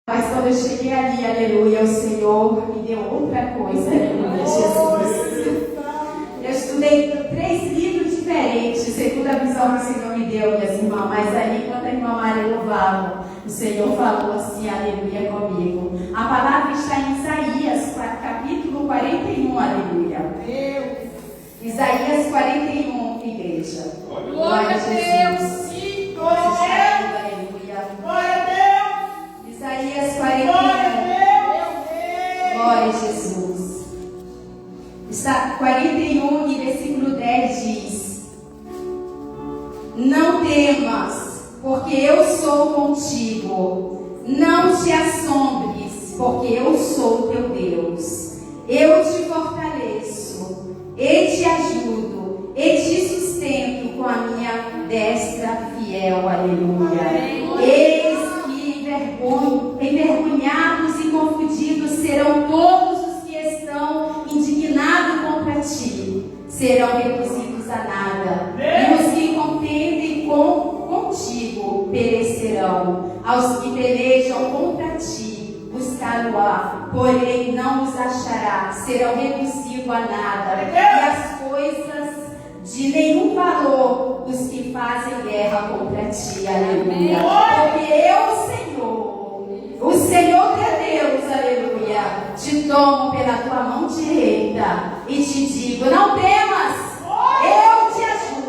Mas quando eu cheguei ali, aleluia, o Senhor me deu outra coisa, aleluia, Jesus. Eu estudei 3 livros diferentes, segundo a visão que o Senhor me deu, minhas irmãs. Mas ali, quando a irmã Maria louvava, o Senhor falou assim, aleluia, comigo. A palavra está em Isaías, capítulo 41, aleluia. Isaías 41, igreja. Glória a Deus. Aleluia. Glória a Deus. Isaías 41. Glória a Jesus. Está 41 e versículo 10 diz: Não temas, porque eu sou contigo. Não te assombres, porque eu sou teu Deus. Eu te fortaleço, e te ajudo, e te sustento com a minha destra fiel. Aleluia. Eis que envergonhados e confundidos serão todos os que estão indignados contra ti. Serão reduzidos a nada. E os que contendem contigo perecerão. Aos que pelejam contra ti buscá-lo-á, porém não os achará. Serão reduzidos a nada. E as coisas de nenhum valor os que fazem guerra contra ti. Aleluia. Porque eu, o Senhor teu Deus, aleluia, te tomo pela tua mão direita e te digo: não temas, eu te ajudo.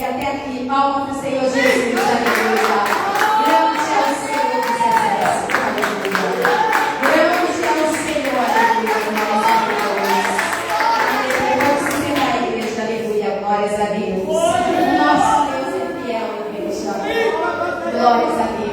Até aqui, palma do Senhor Jesus, aleluia. Grande é o Senhor dos exércitos, aleluia. Grande é o Senhor, aleluia. Vamos celebrar a igreja, aleluia. Glórias a Deus. O nosso Deus é fiel, igreja. Glórias a Deus.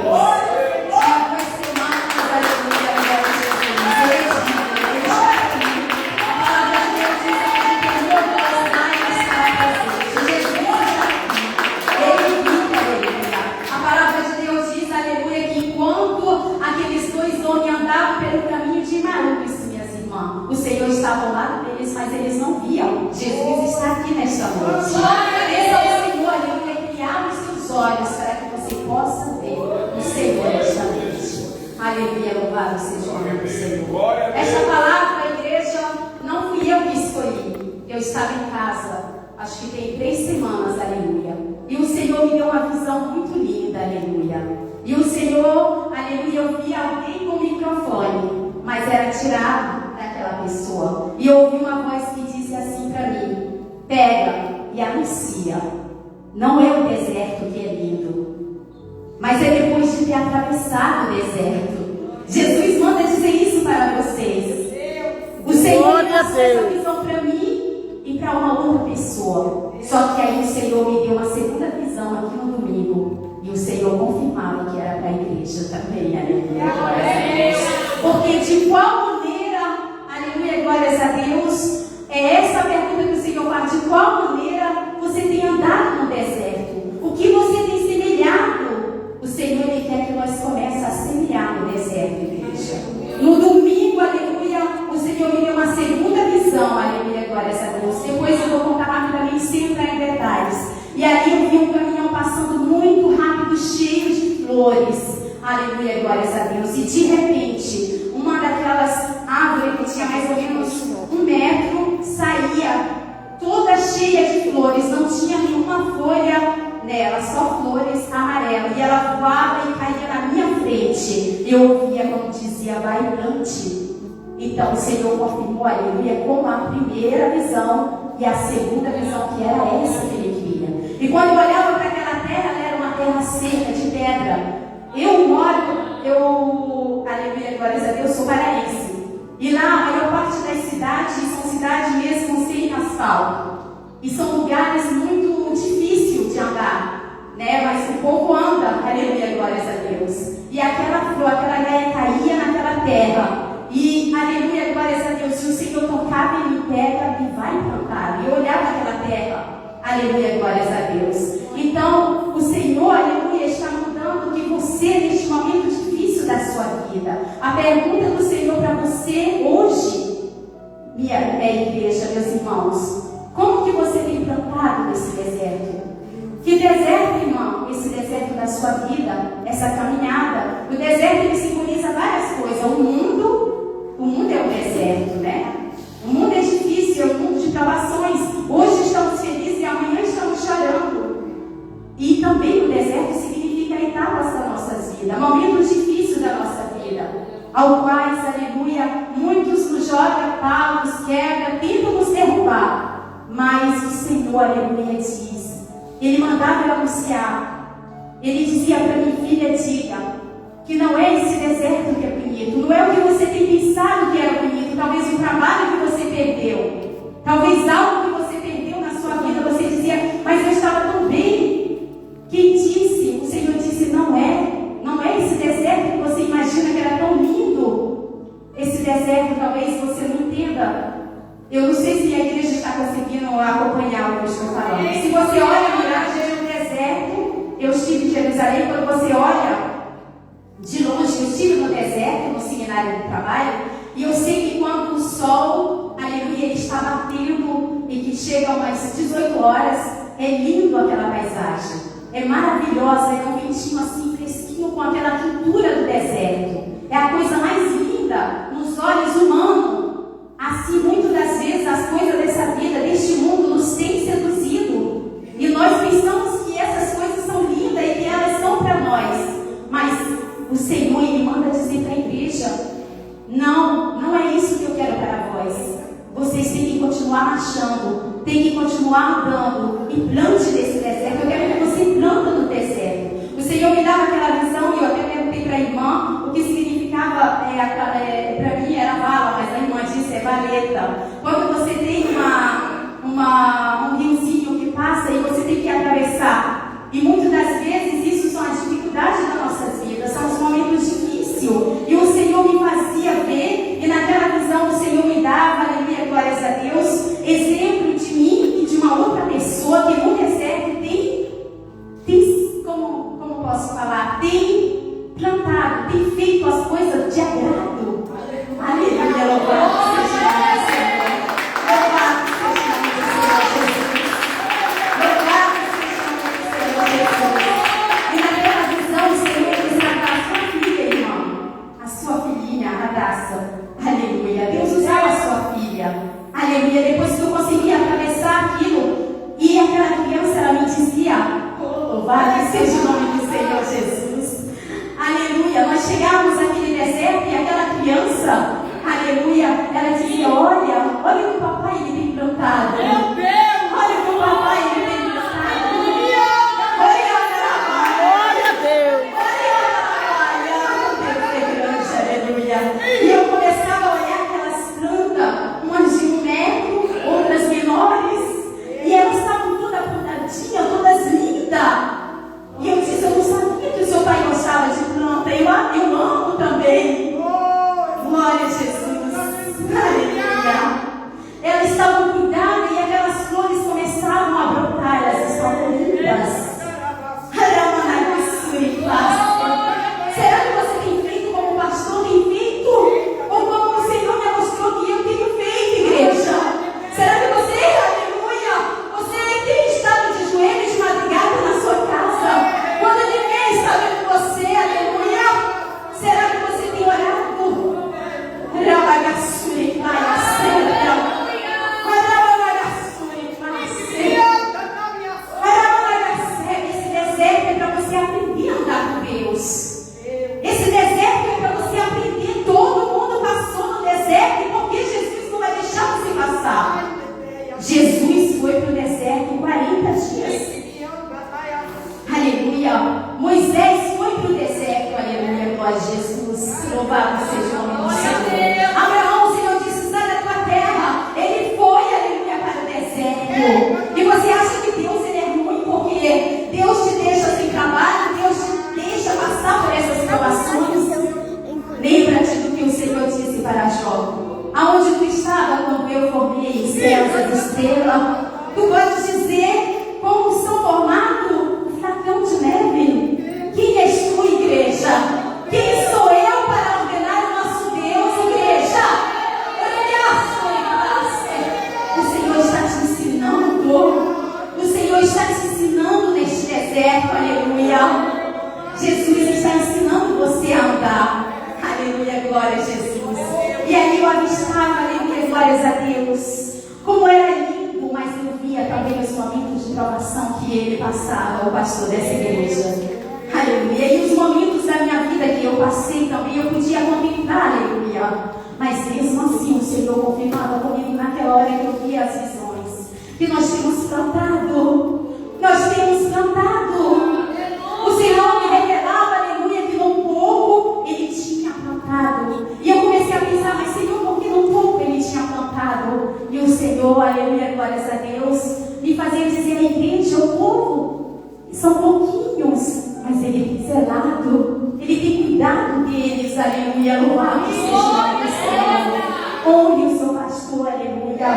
O Senhor estava ao lado deles, mas eles não viam. Jesus está aqui nesta noite. Esse é o Senhor, aleluia, que abre os seus olhos para que você possa ver o Senhor nesta noite. Aleluia, louvado seja o nome do Senhor. Esta palavra, igreja, não fui eu que escolhi. Eu estava em casa, acho que tem 3 semanas, aleluia. E o Senhor me deu uma visão muito linda, aleluia. E o Senhor, aleluia, eu vi alguém com microfone, mas era tirado daquela pessoa. E eu ouvi uma voz que disse assim para mim: pega e anuncia. Não é o deserto que é lindo, mas é depois de ter atravessado o deserto. Jesus manda dizer isso para vocês. O Senhor passou essa visão para mim e para uma outra pessoa. Só que aí o Senhor me deu uma segunda visão aqui no domingo. E o Senhor confirmava que era para a igreja também. Aleluia. Porque de qual maneira, aleluia, glórias a Deus, é essa a pergunta que o Senhor faz: de qual maneira você tem andado no deserto? O que você tem semelhado? O Senhor, Ele quer que nós comece a semelhar no deserto, igreja. No domingo, aleluia, o Senhor me deu uma segunda visão, aleluia, glórias a Deus. Depois eu vou contar rapidamente, sem entrar em detalhes. E ali eu vi um caminhão passando muito rápido, cheio de flores. Aleluia, glórias a Deus. E de repente, uma daquelas árvores que tinha mais ou menos 1 metro, saía toda cheia de flores. Não tinha nenhuma folha nela, só flores amarelas. E ela voava e caía na minha frente. Eu ouvia, como dizia, bailante. Então o Senhor confirmou, aleluia, como a primeira visão e a segunda visão, que era essa que ele queria. E quando eu olhava para aquela terra, ela era uma terra seca, de pedra. Aleluia, glórias a Deus, sou paraense. E lá a maior parte das cidades são cidades mesmo sem asfalto. E são lugares muito difíceis de andar, né? Mas o povo anda, aleluia, glórias a Deus. E aquela flor, aquela ideia caía naquela terra. E aleluia, glórias a Deus. Se o Senhor tocava, Ele pega e vai plantar. E eu olhava aquela terra, aleluia, glórias a Deus. Então, o Senhor, aleluia, está mudando que você, neste momento difícil da sua vida. A pergunta do Senhor para você hoje, minha igreja, meus irmãos: como que você tem plantado nesse deserto? Que deserto, irmão? Esse E também o deserto significa etapas da nossa vida, momentos difíceis da nossa vida, ao quais, aleluia, muitos nos jogam paus, quebra, tentam nos derrubar. Mas o Senhor, aleluia, diz, Ele mandava eu anunciar, Ele dizia para mim, filha, diga, que não é esse deserto que é bonito, não é o que você tem pensado que era bonito, talvez o trabalho que você perdeu, talvez algo que você perdeu na sua vida, você dizia, mas eu estava tão bem. Quem disse? O Senhor disse, não é esse deserto que você imagina que era tão lindo. Esse deserto, talvez você não entenda. Eu não sei se a igreja está conseguindo acompanhar o que eu estou falando. Se você olha a miragem no deserto, eu estive em Jerusalém, quando você olha de longe, eu estive no deserto, no seminário do trabalho, e eu sei que quando o sol, aleluia, ele está batendo e que chega umas 18 horas, é lindo aquela paisagem. É maravilhosa, é um ventinho assim fresquinho com aquela quentura do deserto. É a coisa mais linda nos olhos humanos. Assim, muitas das vezes, as coisas dessa vida, deste mundo, nos têm seduzido. E nós pensamos que essas coisas são lindas e que elas são para nós. Mas o Senhor, Ele manda dizer para a igreja, não é isso que eu quero para vós. Vocês têm que continuar marchando, têm que continuar andando e plante nesse deserto. Eu quero que você planta no deserto. O Senhor me dava aquela visão e eu até perguntei para a irmã o que significava, para mim era vala, mas a irmã disse é valeta. Quando você tem um riozinho que passa e você tem que atravessar. E muitas das vezes isso são as dificuldades das nossas vidas, são os momentos difíceis. E o Senhor me fazia ver, e naquela visão o Senhor me dava, aleluia, glórias a Deus, exemplo de mim e de uma outra pessoa que no deserto tem como posso falar, tem plantado, tem feito as coisas de agrado. Aleluia, louvado seja o Senhor. Louvado seja o Senhor Jesus. Louvado seja o Senhor Jesus. E naquela visão o Senhor usava a sua filha, irmão, a sua filhinha, a Daça. Aleluia, Deus usava a sua filha. Aleluia, depois que eu consegui atravessar aquilo, e aquela criança, ela me dizia, louvado seja o nome do Senhor Jesus. Aleluia, nós chegávamos naquele deserto e aquela criança, aleluia, ela dizia, olha o que o papai ele tem plantado. Meu Deus! Olha o que o papai ele tem plantado. Glória a Deus! Deus é grande, aleluia. E eu começava a olhar aquelas plantas, umas de 1 metro, outras menores, e elas estavam todas apontadinhas, todas lindas. E eu disse, eu não sabia que o seu pai gostava de planta. Eu amo também. Glória a Jesus. Aleluia. Elas estavam cuidadas e aquelas flores começaram a brotar. Elas estavam lindas. Será que você tem feito como o pastor tem feito? Ou como o Senhor me mostrou que eu tenho feito, igreja? Será que você, aleluia, você tem estado de joelhos de madrugada na sua casa? Quando ninguém está vendo você, aleluia, será que você tem orado? Rabagassuri, Pai, aceita. Esse deserto é para você aprender a andar com Deus. Esse deserto é para você aprender. Todo mundo passou no deserto, porque Jesus não vai deixar você passar. Jesus foi para o deserto 40 dias. Aleluia. Moisés foi para o deserto. Aleluia. Glória a Jesus. Louvado seja o nome do Senhor. Abraão, o Senhor disse, sai da tua terra. Ele foi, aleluia, para o deserto. E você acha que Deus ele é ruim porque Deus te deixa sem trabalho, Deus te deixa passar por essas situações? Lembra-te do que o Senhor disse para Jó. Aonde tu estava quando eu formei os céus e as estrelas? Tu podes dizer como são formados um flacão de neve? Quem és tu, igreja? Quem sou eu para ordenar o nosso Deus, igreja? O Senhor está te ensinando. O Senhor está te ensinando neste deserto, aleluia. Jesus está ensinando você a andar. Aleluia, glória a Jesus. E ali eu avistava, aleluia, glórias a Deus. Como era lindo, mas eu via via também os momentos de provação que ele passava, o pastor dessa igreja. Aleluia. E os momentos da minha vida que eu passei também, eu podia contemplar, aleluia. Mas mesmo assim, o Senhor confirmava comigo naquela hora que eu via as visões. Que nós temos plantado. Nós temos plantado. O Senhor me revelava, aleluia, que no pouco Ele tinha plantado. E eu comecei a pensar, mas Senhor, por que no pouco Ele tinha plantado? E o Senhor, aleluia, glórias a Deus, me fazia dizer à igreja, o povo, são pouquinhos, mas Ele tem zelado, Ele tem cuidado deles, aleluia, louvado seja o nome do Senhor. Honre o seu pastor, aleluia.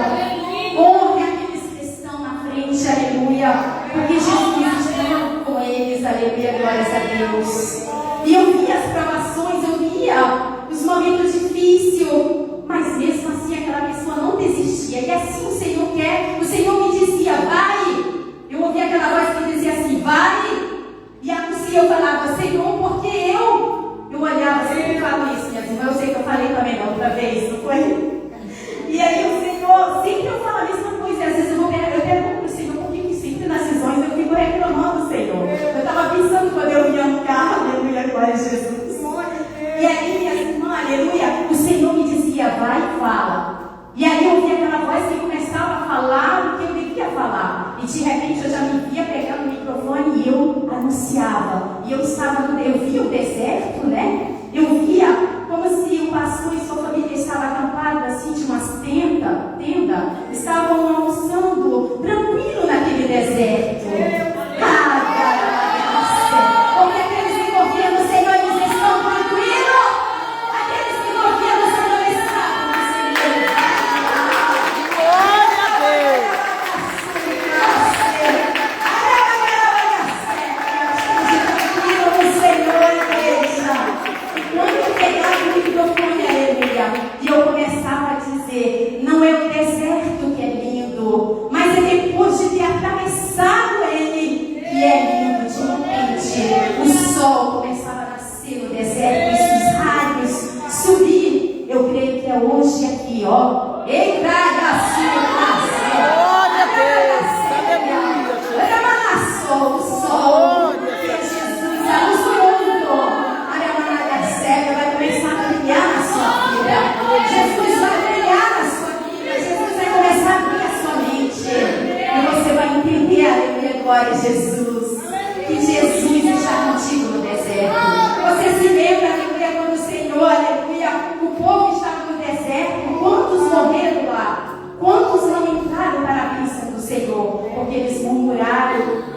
Honre aqueles que estão na frente, aleluia, porque Jesus está com eles, aleluia, glórias a Deus. E eu via as provações, eu via os momentos difíceis, mas mesmo assim aquela pessoa não desistia. E assim o Senhor quer. O Senhor me dizia, vai. Eu ouvia aquela voz que dizia assim, vai. E assim eu falava, Senhor, porque eu olhava, sempre falo isso, minhas irmãs, eu sei que eu falei também na outra vez, não foi? E aí o Senhor, sempre eu falo a mesma coisa, e às vezes eu pergunto para o Senhor, por que sempre nas sessões eu fico reclamando, Senhor? Eu estava pensando quando eu ia no carro, aleluia, glória a Jesus. E aí, minhas irmãs, aleluia, o Senhor me dizia, vai e fala. E aí eu ouvia aquela voz que começava a falar o que eu devia falar. E de repente eu já me via pegando o microfone e eu anunciava. E eu via o deserto, né? Eu via como se o pastor e sua família estavam acampados assim de umas tendas, estavam almoçando tranquilo naquele deserto. Porque aqueles que confiam no Senhor, eles estão tranquilos. Aqueles que confiam no Senhor, eles estavam no Senhor. Glória a Deus. E eu começava a dizer, não é o deserto que é lindo, mas é depois de ter atravessado ele que é lindo. De repente o sol começava a nascer no deserto, e os raios subir. Eu creio que é hoje aqui, ó. Eita, Glória a Deus. Aleluia. o sol, Jesus, a luz do mundo, vai começar a brilhar na sua vida. Jesus vai brilhar na sua vida. Jesus vai começar a abrir a sua mente. E você vai entender, aleluia, glória a Jesus, que Jesus está contigo no deserto. Você se lembra, aleluia, quando o Senhor, aleluia, o povo estava no deserto, quantos morreram lá? Quantos não entraram para a bênção do Senhor? Porque eles murmuraram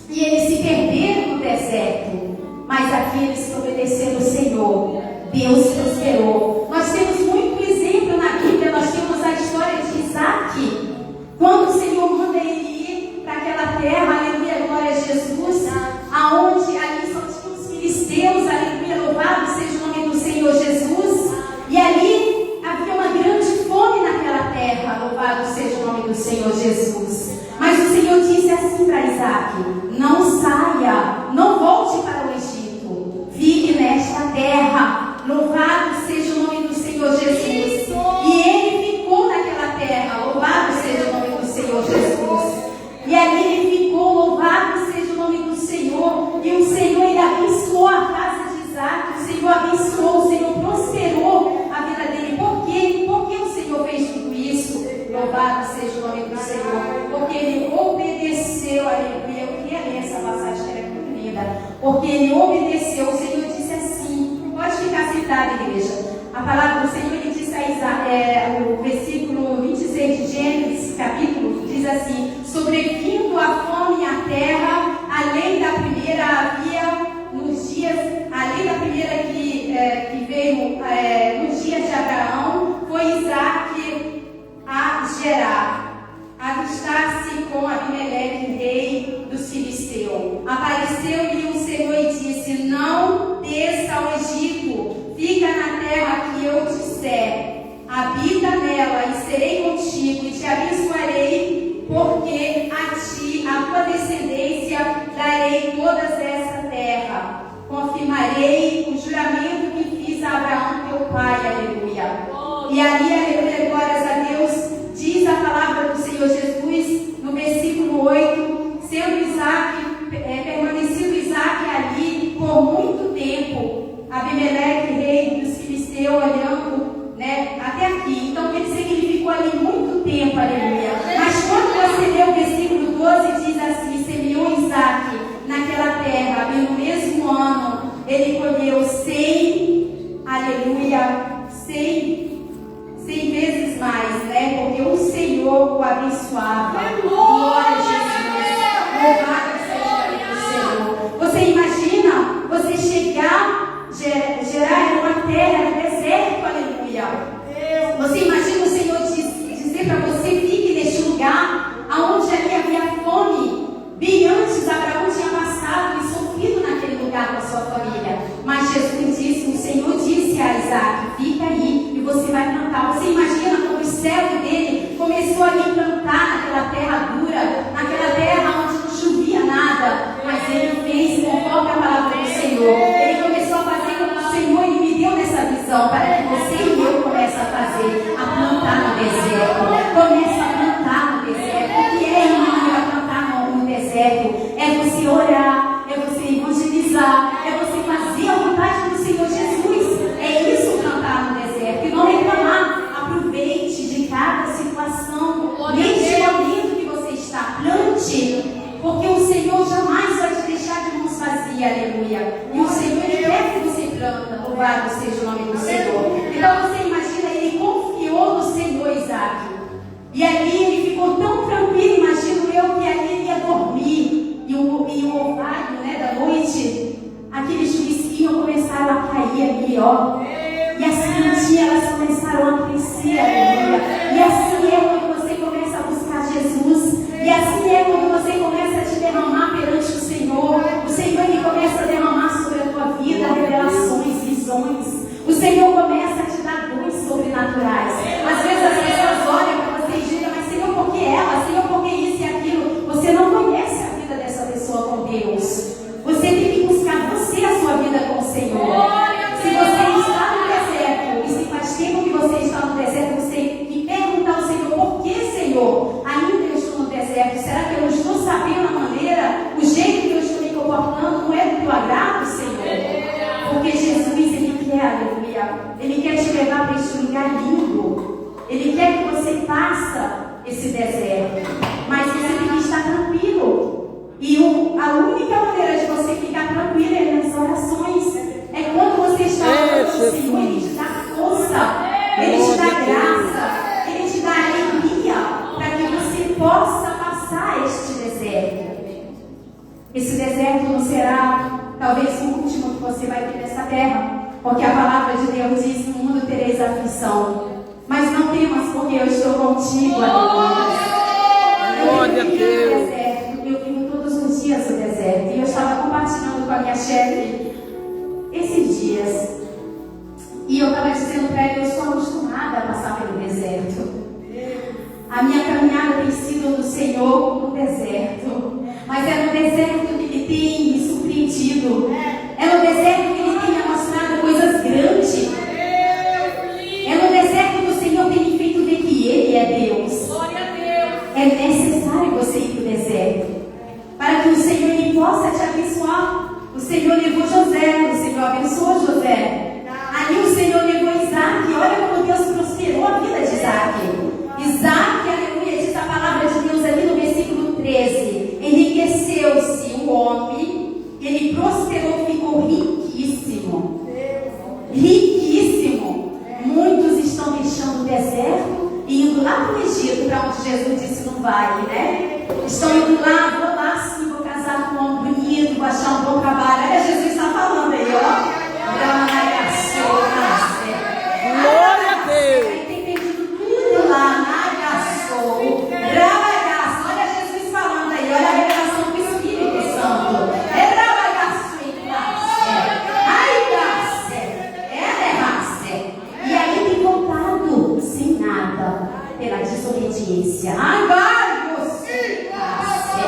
e eles se perderam no deserto. Mas aqueles que obedeceram o Senhor, Deus prosperou. Nós temos muito exemplo na Bíblia. Nós temos a história de Isaac, quando o Senhor manda ele ir para aquela terra, aleluia, glória a Jesus, aonde ali só tinha os filisteus, aleluia, louvado seja o nome do Senhor Jesus. E ali havia uma grande fome naquela terra, louvado seja o nome do Senhor Jesus. Mas o Senhor disse assim para Isaac, não saia, não volte para o Egito, fique nesta terra, louvado seja o nome do Senhor Jesus. E ele ficou naquela terra, louvado seja o nome do Senhor Jesus. E ali ele ficou, louvado seja o nome do Senhor. E o Senhor, ele abençoou a casa de Isaac, o Senhor abençoou, o Senhor prosperou a vida dele. Por quê? Porque o Senhor fez tudo isso, louvado seja o nome do Senhor. Porque ele obedeceu, aleluia. Eu queria ler essa passagem que era muito linda. Porque ele obedeceu, o Senhor disse assim, pode ficar citado, igreja. A palavra do Senhor, ele disse a Isaac, o versículo 26 de Gênesis, capítulo, diz assim, sobrevindo a fome à terra, além da primeira havia nos dias, além da primeira que veio nos dias de Abraão, foi Isaac a Gerar, avistar-se com Abimeleque, rei dos filisteus. Apareceu-lhe o Senhor e disse, não desça ao Egito, fica na terra que eu disser, habita nela ele colheu 100, aleluia, 100 vezes mais, né? Porque o Senhor o abençoava. Glória a Jesus. Louvado seja o Senhor. Você imagina você chegar, gerar uma terra no deserto, aleluia. Você imagina o Senhor dizer para você: fique neste lugar, aonde ali havia fome. Bem antes Abraão tinha passado e sofrido naquele lugar com a sua família. Mas Jesus disse, o Senhor disse a Isaac: fica aí e você vai plantar. Você imagina como o céu dele começou a lhe plantar naquela terra dura, naquela terra onde não chovia nada. Mas ele fez conforme a palavra do Senhor. Ele começou a fazer como o Senhor ele me deu nessa visão, para que você e eu comece a fazer, a plantar no deserto. Comece a plantar no deserto. O que é, irmão, plantar no deserto? É você orar, é você evangelizar, é você fazer a vontade do Senhor Jesus. É isso, plantar no deserto. E não reclamar. Aproveite de cada situação, neste momento que você está. Plante, porque o Senhor jamais vai te deixar de mãos vazias, aleluia. E o Senhor, ele quer que você planta. Louvado seja o nome do Senhor. Então você imagina, ele confiou no Senhor Isaac. E ali ele ficou tão tranquilo, imagino eu, que ali ele ia dormir. E o orvalho, né, da noite, aqueles chuvisquinhos começaram a cair ali, ó. E as plantinhas, elas começaram a crescer, aleluia. E assim é quando você começa a buscar Jesus. E assim é quando você começa a te derramar perante o Senhor. O Senhor, ele começa a derramar sobre a tua vida revelações, visões. O Senhor começa a te dar dons sobrenaturais. Às vezes as pessoas olham para você e dizem: mas Senhor, por que ela? Senhor, por que isso e aquilo? Você não conhece a vida dessa pessoa com Deus. Você tem que buscar você a sua vida com o Senhor. Se você está no deserto, e se faz tempo que você está no deserto, você tem que perguntar ao Senhor: por que, Senhor, ainda eu estou no deserto? Será que eu não estou sabendo a maneira, o jeito que eu estou me comportando não é do teu agrado, Senhor? Porque Jesus, ele quer, aleluia, ele quer te levar para este lugar lindo. Ele quer que você faça esse deserto, mas você tem que estar tranquilo. E a única maneira de você ficar tranquilo é nas orações. É quando você está orando ao Senhor, ele te dá força, ele te dá graça, ele te dá alegria para que você possa passar este deserto. Esse deserto não será talvez o último que você vai ter nessa terra, porque a palavra de Deus diz: no mundo tereis aflição, mas não temas, porque eu estou contigo, aleluia. Eu vivo no deserto, eu vivo todos os dias no deserto. E eu estava compartilhando com a minha chefe esses dias, e eu estava dizendo para ela: eu sou acostumada a passar pelo deserto. A minha caminhada tem sido no Senhor no deserto, mas é no deserto que Ele tem me surpreendido, é no deserto que Ele tem me mostrado coisas grandes, é no deserto que o Senhor tem me feito ver que Ele é Deus. É necessário você ir para o deserto, para que o Senhor ele possa te abençoar. O Senhor levou José, o Senhor abençoou José. Ali o Senhor levou Isaac. Olha como Deus prosperou a vida de Isaac. Isaac, aleluia, diz a palavra de Deus ali no versículo 13: enriqueceu-se o homem, ele prosperou, ficou riquíssimo. Riquíssimo. Muitos estão deixando o deserto e indo lá para o Egito, para onde Jesus disse: não vai, né? Estão indo lá, vou lá sim, vou casar com um homem bonito, vou achar um bom trabalho. Olha, Jesus está falando aí, ó. Glória a Deus. Tem pedido tudo lá, nagaçou, brabagaço. Olha Jesus falando aí, olha a revelação do Espírito Santo. É brabagaço e classe. Ai, classe. É derrace. E aí tem voltado sem nada pela desobediência. Ai, vai você, classe.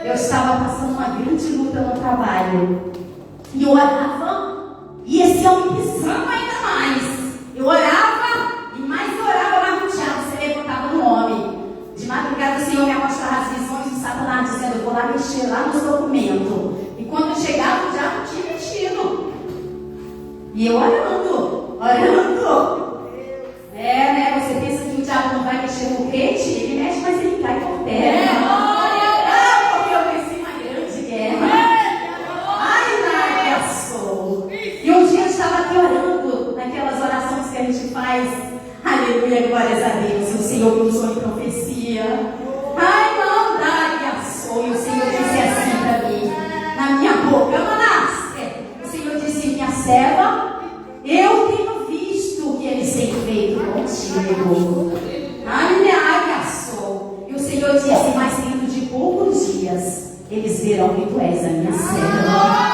eu estava passando uma grande luta no trabalho. E eu orava, e esse homem pisando ainda mais. Eu orava, e mais eu orava, mais o diabo se levantava no homem. De madrugada o Senhor me mostrava as visões do Satanás, dizendo: eu vou lá mexer lá nos documentos. E quando eu chegava, o diabo tinha mexido. E eu orando. Você pensa que o diabo não vai mexer no crente? Ele mexe, mas ele cai por terra. Porque eu venci uma grande guerra. E um dia eu estava aqui orando, naquelas orações que a gente faz. Aleluia, glórias a Deus. O Senhor me usou em profecia. E o Senhor disse assim para mim, na minha boca: o Senhor disse: minha serva, eu tenho visto o que eles têm feito contigo. E o Senhor disse: mas dentro de poucos dias eles verão que tu és a minha serva.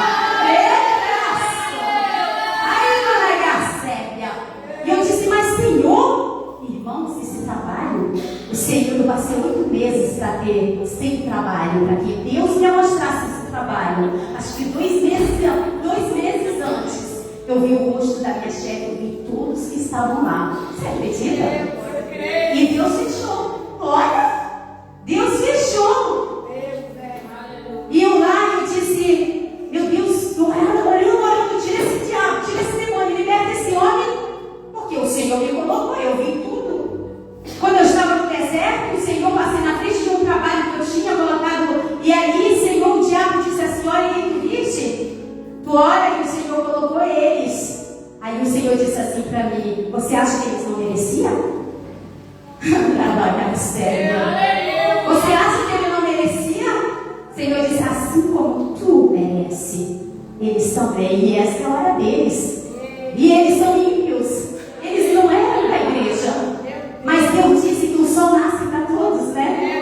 E eu disse: mas Senhor, irmãos, esse trabalho, o Senhor, eu passei 8 meses para ter sem trabalho, para que Deus me mostrasse esse trabalho. Acho que 2 meses antes, eu vi o rosto da minha chefe, eu vi todos que estavam lá. Você acredita? E Deus fechou. Olha, Deus fechou. E eu lá, eu disse: meu Deus, orando, tira esse diabo, tira esse demônio, liberta esse homem. Porque o Senhor me colocou, eu vi tudo. Quando eu estava no deserto, o Senhor passei na frente de um trabalho que eu tinha colocado. E ali, Senhor, o diabo disse assim: olha aí, tu viste? Tu olha, e o Senhor colocou eles. Aí o Senhor disse assim para mim: você acha que eles não mereciam? Trabalhar sério. Você acha que ele não merecia? O Senhor disse: assim como tu merece, eles também. E essa é a hora deles. E eles são ímpios. Eles não eram da igreja. Mas Deus disse que o sol nasce para todos, né?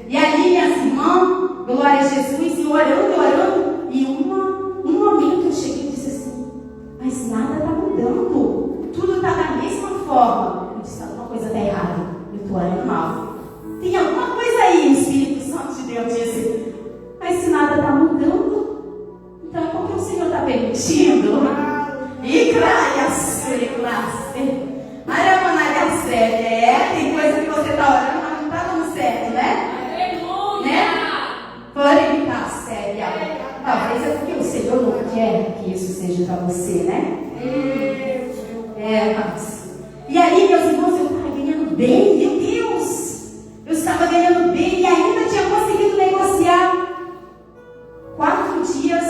E ali, minhas irmãs, glória a Jesus, e orando, e um momento eu cheguei e disse assim: mas nada está mudando, tudo está da mesma forma. Eu disse: alguma coisa está errada, eu estou orando mal. Tem alguma coisa aí. O Espírito Santo de Deus disse: mas se nada está mudando, então por que o Senhor está permitindo? E tem coisa que você está orando, mas não está dando certo, né? Talvez é porque o Senhor não quer que isso seja para você, né? E aí, meus irmãos, eu estava ganhando bem, meu Deus! Eu estava ganhando bem e ainda tinha conseguido negociar 4 dias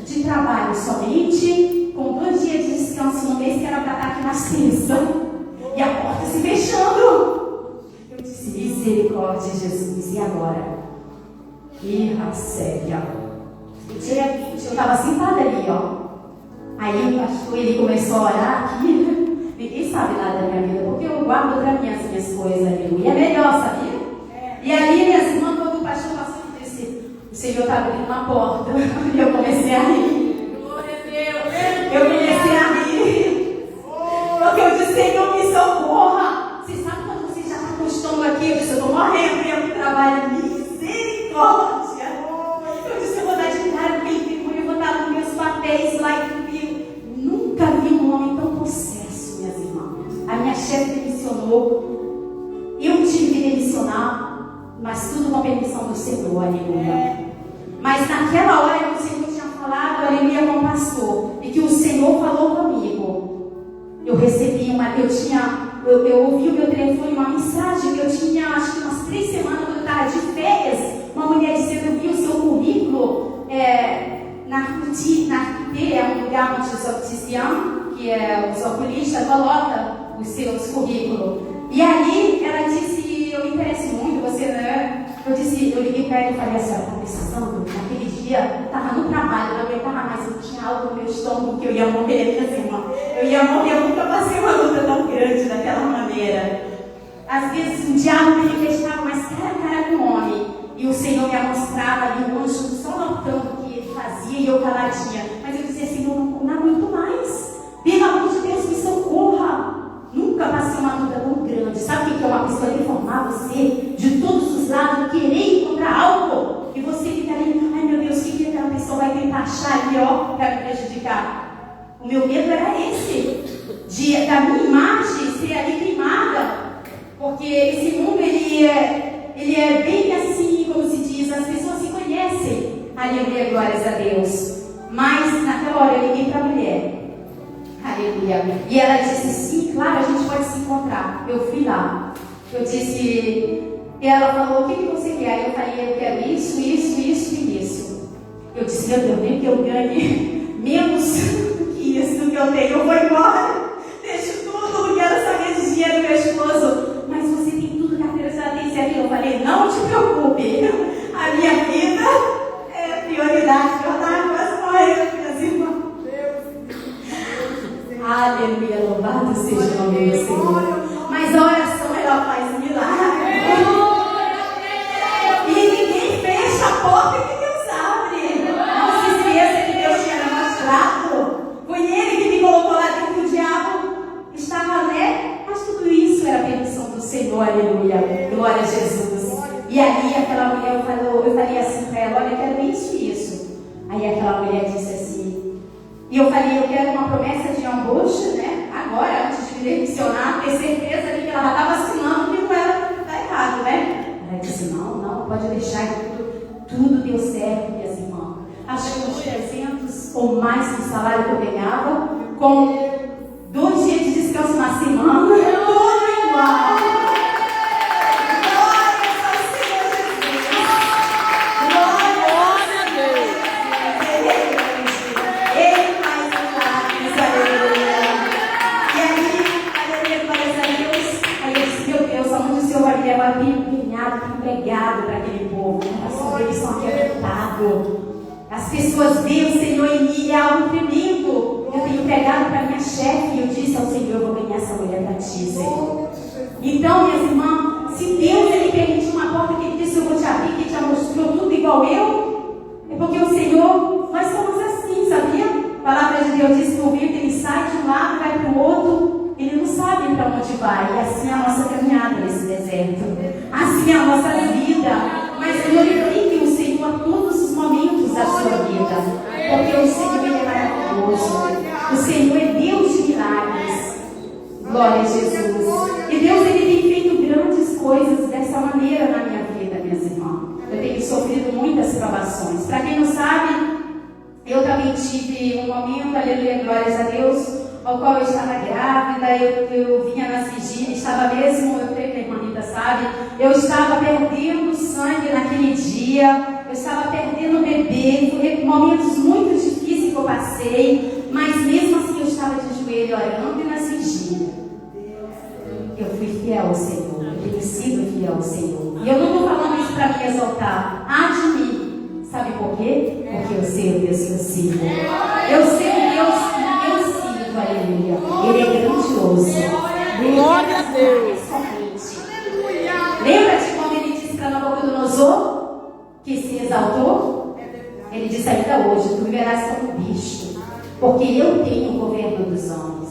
de trabalho somente, com 2 dias de descanso no mês, que era para estar aqui na sessão. E a porta se fechando. Eu disse: misericórdia, Jesus, e agora? No dia 20, eu estava sentada ali, ó. Aí o pastor, ele começou a orar aqui. Ninguém sabe nada da minha vida, porque eu guardo para mim as minhas coisas ali. E é melhor, sabia? E aí, minhas irmãs, quando o pastor passou, ele disse: o Senhor está abrindo uma porta. E eu comecei a rir. Eu comecei a rir. Porque eu disse: Senhor, me socorra. Você sabe quando você já está com o estômago aqui? Eu disse: eu estou morrendo, e eu trabalho. Misericórdia. Eu disse: eu vou dar de cara, porque ele ficou levantado nos meus papéis lá e viu. Nunca vi um homem tão possesso, minhas irmãs. A minha chefe demissionou. Eu tive que demissionar, mas tudo com a permissão do Senhor, aleluia. Mas naquela hora que o Senhor tinha falado, aleluia, com o pastor, e que o Senhor falou comigo, eu recebi eu ouvi o meu telefone, uma mensagem que eu tinha, acho que umas 3 semanas, quando eu estava de férias, uma mulher dizendo: eu vi o seu currículo na RQT, é um lugar onde os opticians, que é os oculistas, colocam os seus currículos. E ali ela disse: eu me interesso muito, você, né? Eu liguei para ela e falei: a senhora está precisando? Naquele dia, estava no trabalho, eu não aguentava mais, eu tinha algo no meu estômago que eu ia morrer, minhas irmãs. Eu ia morrer, eu nunca passei uma luta tão grande daquela maneira. Às vezes o diabo me manifestava mais cara a cara com o homem, e o Senhor me mostrava ali o anjo só notando o que ele fazia, e eu caladinha. Mas eu dizia: Senhor, não aguento mais, pelo amor de Deus, me socorra. Nunca passei uma luta O meu medo era esse, da minha imagem ser ali queimada. Porque esse mundo, ele é bem assim, como se diz, as pessoas se conhecem. Aleluia, glórias a Deus. Mas naquela hora eu liguei para a mulher. Aleluia. E ela disse, sim, claro, a gente pode se encontrar. Eu fui lá. Eu disse, e ela falou, o que você quer? Eu falei, eu quero isso, isso, isso e isso. Eu disse, meu Deus, nem que eu ganhe menos do que isso, do que eu tenho, eu vou embora. Deixo tudo, não quero saber de dinheiro, meu esposo. Mas você tem tudo, carteira, você tem certeza. Eu falei, não te preocupe. A minha vida é prioridade. Eu estava quase morrendo, minhas irmãs. Aleluia, louvado seja o nome do Senhor. Mas a oração, ela faz milagre. E ninguém fecha a porta que Deus abre. Não se esqueça que Deus tinha mostrado. Foi Ele que me colocou lá dentro, que o diabo estava, né? Mas tudo isso era a permissão do Senhor, aleluia. Glória a Jesus. E aí aquela mulher, eu falei assim para ela, olha, eu quero isso e isso. Aí aquela mulher disse assim, e eu falei, eu quero uma promessa de angústia, né? Agora, antes de me demissionar, ter certeza de que ela já estava assinando que não era errado, né? Ela disse, não, pode deixar, tudo deu certo, minhas irmãs. Acho que uns 300 ou mais do salário que eu ganhava, com 2 dias de descanso na semana, tudo igual. Empregado para aquele povo, né? Eles são aquebrantados. As pessoas veem o Senhor em mim, é algo tremendo. Eu tenho pregado para minha chefe e eu disse ao Senhor, eu vou ganhar essa mulher para ti, Senhor. Então, minhas irmãs, se Deus ele permitiu uma porta que ele disse, eu vou te abrir, que te mostrou tudo igual eu, é porque o Senhor, nós somos assim, sabia? A palavra de Deus diz que o vento ele sai de um lado e vai para o outro. Ele não sabe para onde vai. E assim é a nossa caminhada nesse deserto. Assim é a nossa vida. Mas glorifique o Senhor a todos os momentos da sua vida. Porque o Senhor ele é maravilhoso. O Senhor é Deus de milagres. Glória a Jesus. E Deus ele tem feito grandes coisas dessa maneira na minha vida, minhas irmãs. Eu tenho sofrido muitas provações. Para quem não sabe, eu também tive um momento, aleluia, glórias a Deus, ao qual eu estava grávida, eu vinha na vigília, estava mesmo, eu creio que a irmã Rita sabe, eu estava perdendo sangue naquele dia, eu estava perdendo o bebê, foi momentos muito difíceis que eu passei, mas mesmo assim eu estava de joelho orando e na vigília. Eu fui fiel ao Senhor, eu tenho sido fiel ao Senhor. E eu não estou falando isso para me exaltar, de mim. Sabe por quê? Porque eu sei o Deus que eu sirvo. Eu sei o Deus que eu sirvo, aleluia. Ele é grandioso. Glória a Deus. Lembra-te quando ele disse para Nabucodonosor que se exaltou? Ele disse ainda hoje, tu viverás como bicho, porque eu tenho o governo dos homens.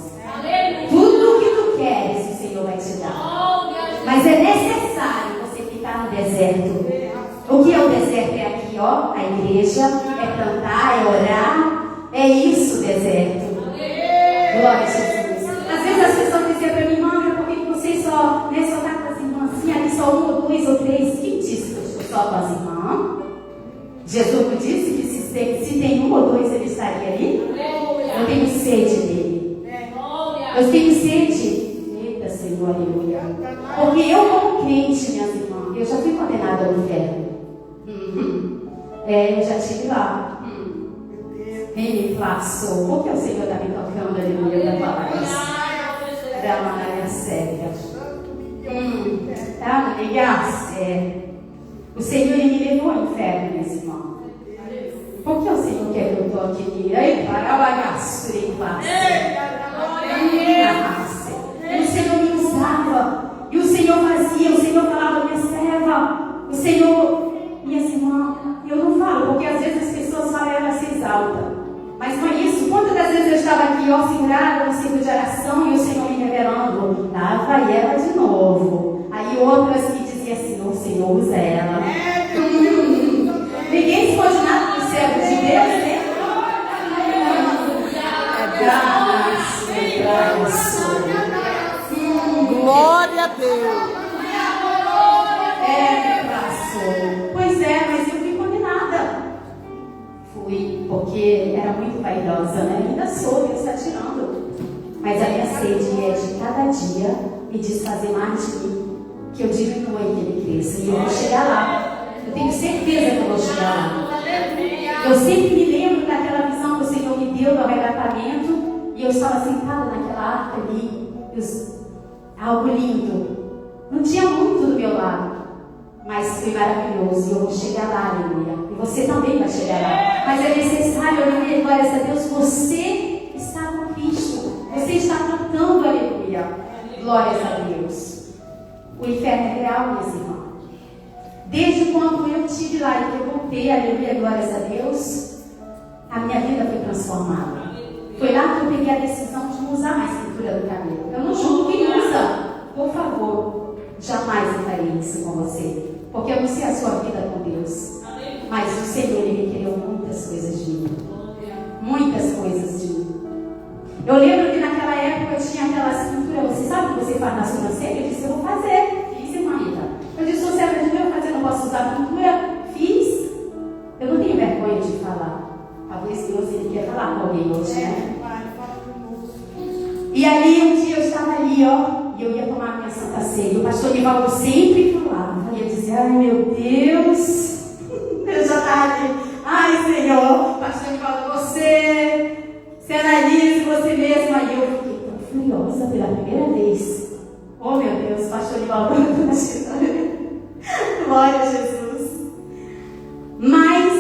Tudo o que tu queres, o Senhor vai te dar. Mas é necessário você ficar no deserto. O que é o deserto? É aqui, ó, a igreja, é plantar, é orar, é isso o deserto. Glória a Jesus. Às vezes as pessoas dizem para mim, mãe, por que vocês só tá com as irmãs assim, ali só 1 ou 2 ou 3? Quem disse que eu estou só com as irmãs? Jesus não disse que se tem 1 ou 2 ele estaria ali? Eu tenho sede dele. Eu tenho sede. Eita, Senhor, aleluia. Porque eu, como crente, minhas irmãs, eu já fui condenada ao inferno. Eu já estive lá. Ele passou. Por que o Senhor está me tocando, aleluia, da palavra? Da maneira séria. Tá, ligar? O Senhor ele me levou ao inferno, minhas irmãs. Por que o Senhor quer que eu toque nele? Aí, para o bagaço, ele passa. E o Senhor me usava. E o Senhor fazia. O Senhor falava, minha serva. O Senhor, minhas irmãs, eu não falo, porque às vezes as pessoas falam, ela se exalta. Mas foi isso. Quantas das vezes eu estava aqui, ó, segurada no ciclo de oração e o Senhor me revelando, lá vai ela de novo. Aí outras que diziam assim, o Senhor usa ela. Ninguém esconde nada do céu de Deus, né? a Deus. Passou. Pois é, mas eu fui condenada. Fui, porque era muito vaidosa, né? Ainda sou, Deus está tirando. Mas a minha sede é de cada dia me desfazer mais de mim, que eu diminua e que ele cresça. E eu vou chegar lá. Eu tenho certeza que eu vou chegar lá. Eu sempre me lembro daquela visão que o Senhor me deu do arrebatamento. E eu estava sentada naquela arca ali. Algo lindo. Não tinha muito do meu lado. Mas foi maravilhoso. E eu vou chegar lá, aleluia. E você também vai chegar lá. Mas é necessário, aleluia, glórias a Deus. Você está com Cristo. Você está cantando, aleluia. Glórias a Deus. O inferno é real, minhas irmãs. Desde quando eu estive lá e que eu voltei, aleluia, glórias a Deus, a minha vida foi transformada. Foi lá que eu peguei a decisão de não usar mais pintura no cabelo. Eu não julgo quem usa. Por favor, jamais eu farei isso com você. Porque eu não sei a sua vida com Deus. Mas o Senhor, Ele requereu muitas coisas de mim. Muitas coisas de mim. Eu lembro que naquela época eu tinha aquela cintura. Você sabe o que você faz na sobrancelha? Eu disse, eu vou fazer. Fiz, irmã Rita. Eu disse, você é de Deus fazer, não posso usar pintura? Fiz. Eu não tenho vergonha de falar. Talvez Deus Ele quer falar com alguém hoje, né? E aí um dia eu estava ali, ó. E eu ia tomar a minha Santa Ceia. O pastor Nivaldo sempre falava. E eu dizia, ai meu Deus. Eu já estava ali. Ai Senhor, pastor Nivaldo, você analise você mesmo. Aí eu fiquei tão furiosa pela primeira vez. Oh meu Deus, pastor Nivaldo. Glória a Jesus. Mas,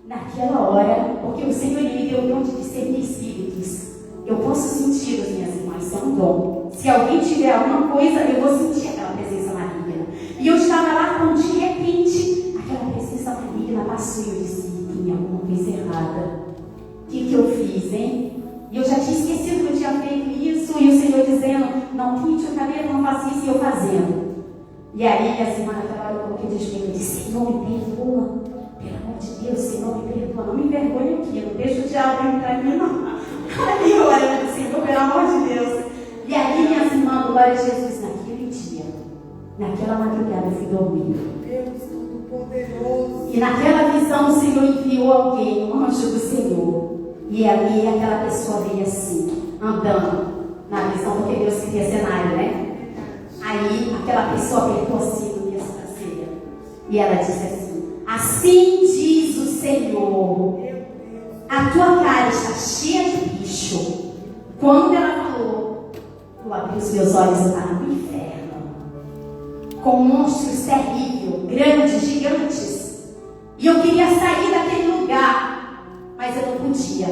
naquela hora, porque o Senhor me deu o dom de discernir espíritos. Eu posso sentir as minhas irmãs, isso é um dom. Se alguém tiver alguma coisa, eu vou sentir aquela presença maligna. E eu estava lá quando de repente, aquela presença maligna passou e eu disse, tem alguma coisa errada. O que eu fiz, hein? E eu já tinha esquecido que eu tinha feito isso, e o Senhor dizendo, não pinte o cabelo, não faça isso, e eu fazendo. E aí, minhas irmãs, naquela hora eu coloquei de joelho e disse, Senhor, me perdoa. Pelo amor de Deus, Senhor, me perdoa. Não me envergonhe aqui, não deixa o diabo entrar em mim, não. Ali eu orando, Senhor, pelo amor de Deus. E aí, minhas irmãs, glória a Jesus, naquele dia, naquela madrugada, eu fui dormir. Deus Todo-Poderoso. E naquela visão, o Senhor enviou alguém, um anjo do Senhor. E ali, aquela pessoa veio assim, andando na visão, porque Deus queria cenário, né? Aí, aquela pessoa apertou assim no minha sobrancelha. E ela disse assim, assim diz o Senhor, a tua cara está cheia de bicho. Quando ela falou, eu abri os meus olhos e estava no inferno, com monstros terríveis, grandes, gigantes. E eu queria sair daquele lugar, mas eu não podia.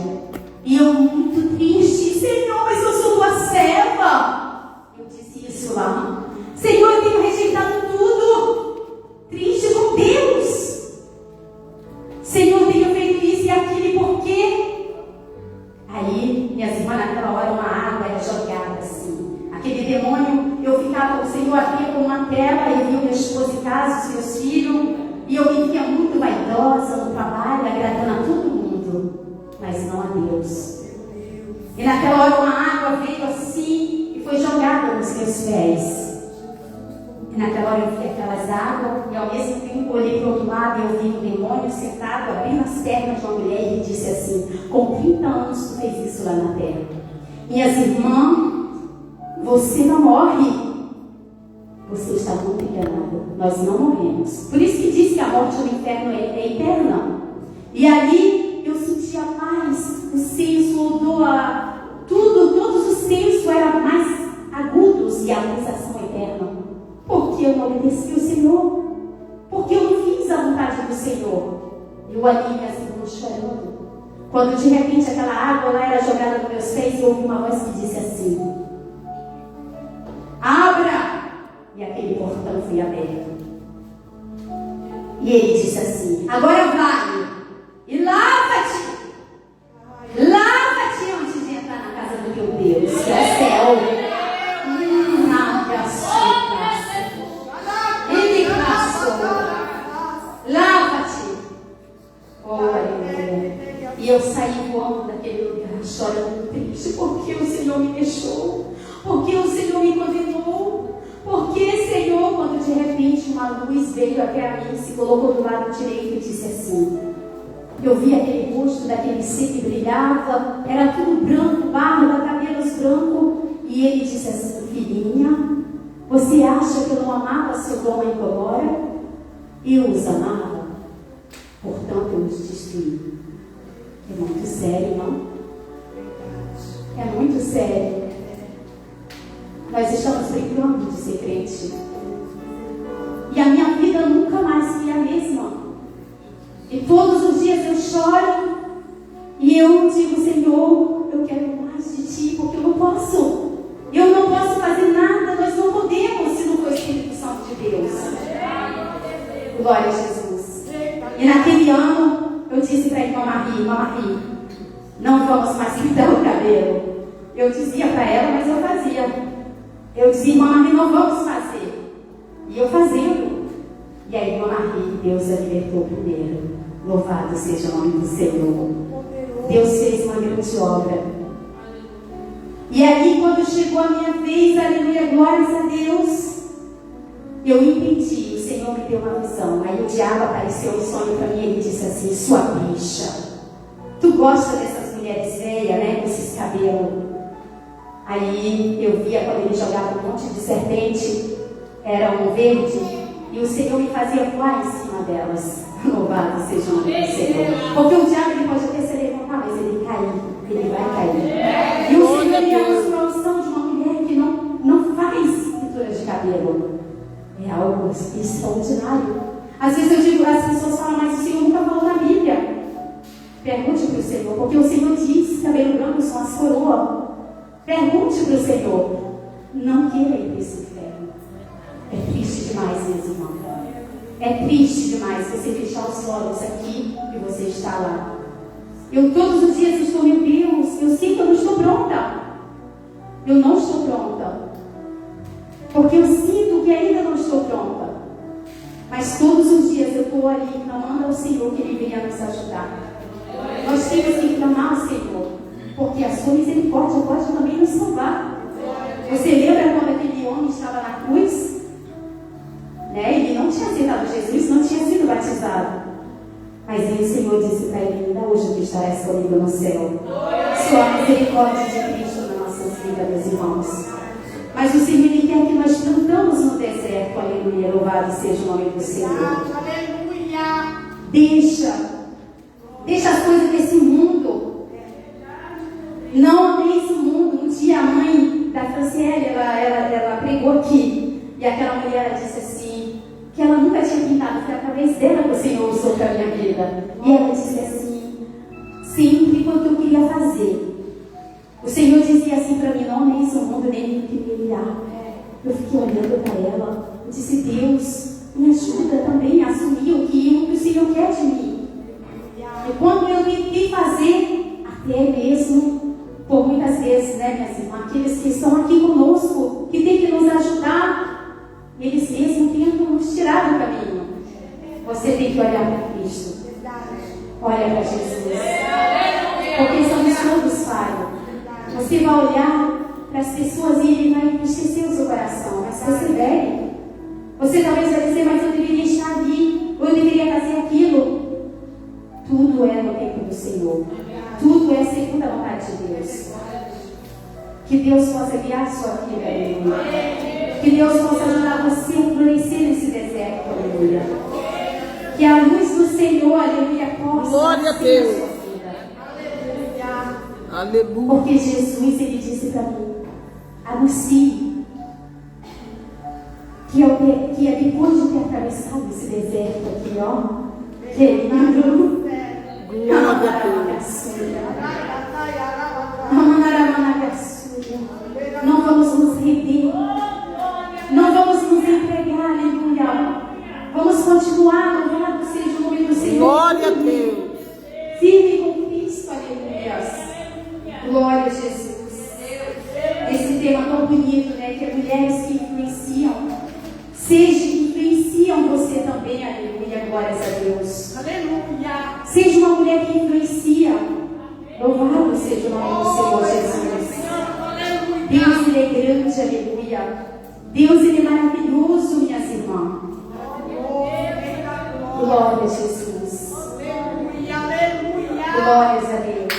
E eu muito triste, Senhor, mas eu sou tua serva. Eu disse isso lá. Senhor, eu tenho rejeitado tudo. Triste com Deus. Senhor, eu tenho feito isso e aquilo, e por quê? Aí, minhas irmãs, naquela hora uma água era jogada assim. Aquele demônio, eu ficava, o Senhor abria com uma tela e via meu esposo em casa, os meus filhos. E eu me via muito vaidosa no trabalho, agradando a todo mundo, mas não a Deus. E naquela hora uma água veio assim e foi jogada nos meus pés. E naquela hora eu vi aquelas águas e ao mesmo tempo olhei para o outro lado e eu vi um demônio sentado, abrindo as pernas de uma mulher e disse assim, com 30 anos tu fez isso lá na terra. Minhas irmãs, você não morre. Você está muito enganada. Nós não morremos. Por isso que diz que a morte no inferno é eterna. E ali eu senti a paz, o senso, o odor, tudo, todos os sensos eram mais agudos e a realização eterna. Porque eu não obedeci ao Senhor. Porque eu não fiz a vontade do Senhor. Eu ali, minhas irmãs, chorando. Quando de repente aquela água lá era jogada nos meus pés, eu ouvi uma voz que disse assim, abra! E aquele portão foi aberto. E ele disse assim, agora vai e lava-te. Lava-te antes de entrar na casa do teu Deus, que é o céu. Ele passou. Lava-te. Oh, aleluia. E eu saí voando daquele lugar, chorando triste, porque o Senhor me deixou, porque o Senhor me condenou, porque uma luz veio até a mim, se colocou do lado direito e disse assim. Eu vi aquele rosto daquele ser que brilhava, era tudo branco, barba, cabelos brancos, e ele disse assim: filhinha, você acha que eu não amava seu dom em glória? Eu os amava, portanto eu os destruí. É muito sério, não? É muito sério. Nós estamos brincando de ser crente. E a minha vida nunca mais foi a mesma. E todos os dias eu choro e eu digo: Senhor, eu quero mais de Ti, porque eu não posso. Eu não posso fazer nada, nós não podemos se não for o Espírito Santo de Deus. Glória a Jesus. E naquele ano eu disse para a irmã Marie, não vamos mais pintar o cabelo. Eu dizia para ela, mas eu fazia. Eu dizia: irmã Marie, não vamos fazer. E eu fazendo. E a irmã Marie, Deus a libertou primeiro. Louvado seja o nome do Senhor. Deus fez uma grande obra. E aí, quando chegou a minha vez, aleluia, glórias a Deus, eu entendi. O Senhor me deu uma visão. Aí o diabo apareceu em sonho para mim e ele disse assim: sua bicha, tu gosta dessas mulheres velhas, né, com esses cabelos? Aí eu via quando ele jogava um monte de serpente, era um verde, e o Senhor me fazia voar em cima delas. Louvado seja o nome do Senhor. Porque o diabo ele pode até se levantar, mas ele vai cair. E o Senhor me deu uma unção de uma mulher que não faz pintura de cabelo. É algo extraordinário. Às vezes eu digo, as pessoas falam: mas o Senhor nunca falou na Bíblia. Pergunte para o Senhor, porque o Senhor diz: cabelo branco são as coroas. Pergunte para o Senhor. Não queira ir para esse inferno. É triste demais, meus irmãos. É triste demais você fechar os olhos aqui e você está lá. Eu todos os dias estou: meu Deus, eu sei que eu não estou pronta. Eu não estou pronta. Porque eu sinto que ainda não estou pronta. Mas todos os dias eu estou ali clamando ao Senhor que Ele venha nos ajudar. Nós temos que clamar ao Senhor, porque a sua misericórdia pode também nos salvar. Você lembra quando aquele homem estava na cruz? Ele não tinha aceitado Jesus, não tinha sido batizado. Mas aí o Senhor disse para ele: ainda hoje tu estarás comigo no céu. Só a misericórdia de Cristo nas nossas vidas, meus irmãos. Mas o Senhor Ele quer que nós plantamos no deserto. Aleluia, louvado seja o nome do Senhor. Aleluia. Deixa as coisas desse mundo. Não amei esse mundo. Um dia a mãe da Franciele, ela pregou aqui. E aquela mulher disse assim, que ela nunca tinha pintado, foi através dela que o Senhor usou para a minha vida. E ela disse assim: sempre quanto eu queria fazer, o Senhor dizia assim para mim: não amei esse mundo, nem queria olhar. Eu fiquei olhando para ela, eu disse: Deus, me ajuda também a assumir o que o Senhor quer de mim. E quando eu tentei fazer, até mesmo, por muitas vezes, né, minhas irmãs, aqueles que estão aqui conosco, que tem que nos ajudar, eles mesmos tentam nos tirar do caminho. Você tem que olhar para Cristo. Olha para Jesus. Porque somos todos falhos. Você vai olhar para as pessoas e ele vai entristecer o seu coração. Mas persevere. Você talvez vai dizer: mas eu deveria estar ali, ou eu deveria fazer aquilo. Tudo é no tempo do Senhor. Tudo é segundo a vontade de Deus. Que Deus possa guiar a sua vida, aleluia. Que Deus possa ajudar você a florescer nesse deserto, aleluia. Que a luz do Senhor, aleluia, possa glória a Deus. Na sua vida. Aleluia. Porque Jesus, Ele disse para mim: anuncie que é depois de ter atravessado esse deserto aqui, ó, querido, Glória a Deus. não vamos nos render, não vamos nos entregar, aleluia. Vamos continuar, louvado seja o nome do Senhor. Glória a Deus. Firme com Cristo, aleluia. Glória a Jesus. Esse tema tão bonito, né? Que é mulheres que influenciam. Seja que influenciam você também, aleluia. Glórias a Deus. Aleluia. Seja uma mulher que influencia. Louvado seja o nome do Senhor Jesus. Deus, Ele é grande, aleluia. Deus, Ele é maravilhoso, minhas irmãs. Glória a Jesus. Aleluia, aleluia. Glórias a Deus.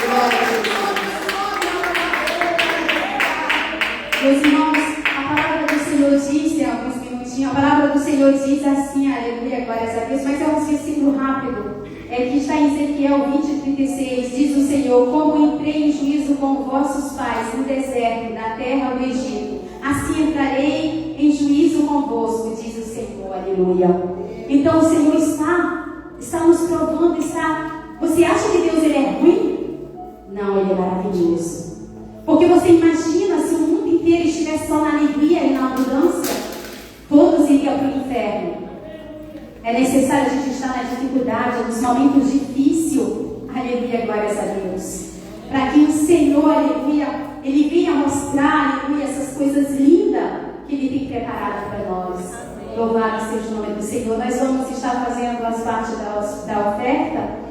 Glória a Jesus. Meus irmãos, a palavra do Senhor diz, tem alguns minutinhos, a palavra do Senhor diz assim, aleluia, glórias a Deus, mas é um versículo rápido, que está em Ezequiel 20:36, diz o Senhor: como entrei em juízo com vossos pais no deserto, na terra do Egito, assim entrarei em juízo convosco, diz o Senhor, aleluia. Então o Senhor está nos provando, você acha que Deus ele é ruim? Não, ele é maravilhoso. Porque você imagina se o mundo inteiro estivesse só na alegria e na abundância, todos iriam para o inferno. É necessário a gente estar na dificuldade, nos momentos difíceis, aleluia, glórias a Deus, para que o Senhor, aleluia, ele venha mostrar, aleluia, essas coisas lindas que ele tem preparado para nós. Louvado seja o nome do Senhor. Nós vamos estar fazendo as partes da oferta.